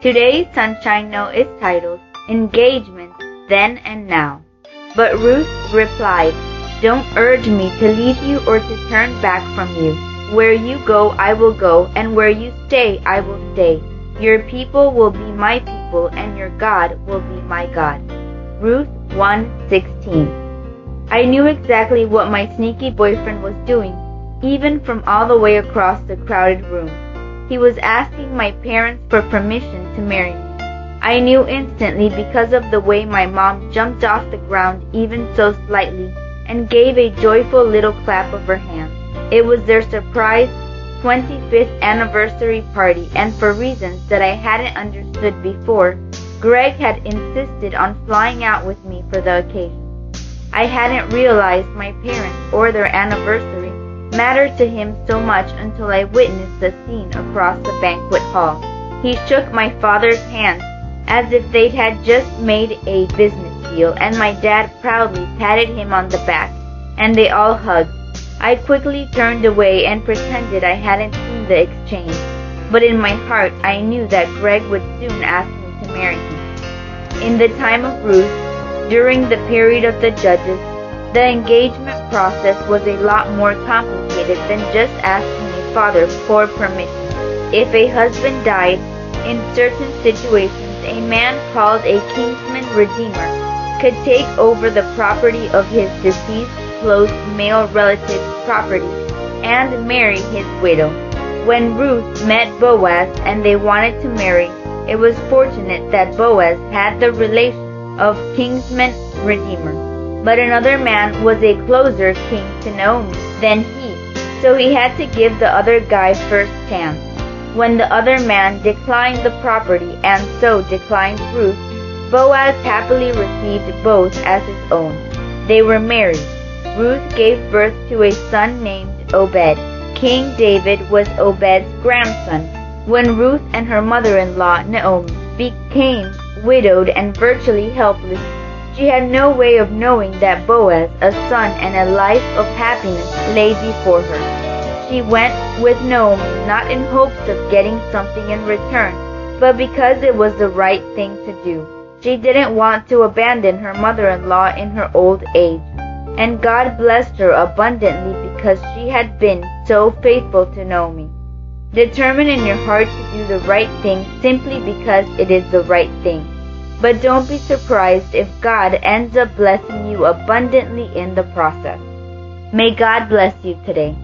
Today's Sunshine Note is titled, Engagement, Then and Now. But Ruth replied, "Don't urge me to leave you or to turn back from you. Where you go, I will go, and where you stay, I will stay. Your people will be my people, and your God will be my God." Ruth 1:16. I knew exactly what my sneaky boyfriend was doing, even from all the way across the crowded room. He was asking my parents for permission to marry me. I knew instantly because of the way my mom jumped off the ground even so slightly and gave a joyful little clap of her hands. It was their surprise 25th anniversary party, and for reasons that I hadn't understood before, Greg had insisted on flying out with me for the occasion. I hadn't realized my parents or their anniversary mattered to him so much until I witnessed the scene across the banquet hall. He shook my father's hand as if they had just made a business deal, and my dad proudly patted him on the back, and they all hugged. I quickly turned away and pretended I hadn't seen the exchange, but in my heart I knew that Greg would soon ask me to marry him. In the time of Ruth, during the period of the judges, the engagement process was a lot more complicated than just asking a father for permission. If a husband died, in certain situations a man called a kinsman redeemer could take over the property of his deceased close male relative's property and marry his widow. When Ruth met Boaz and they wanted to marry, it was fortunate that Boaz had the relation of kinsman redeemer. But another man was a closer king to Naomi than he, so he had to give the other guy first chance. When the other man declined the property and so declined Ruth, Boaz happily received both as his own. They were married. Ruth gave birth to a son named Obed. King David was Obed's grandson. When Ruth and her mother-in-law, Naomi, became widowed and virtually helpless, she had no way of knowing that Boaz, a son and a life of happiness, lay before her. She went with Naomi not in hopes of getting something in return, but because it was the right thing to do. She didn't want to abandon her mother-in-law in her old age, and God blessed her abundantly because she had been so faithful to Naomi. Determine in your heart to do the right thing simply because it is the right thing. But don't be surprised if God ends up blessing you abundantly in the process. May God bless you today.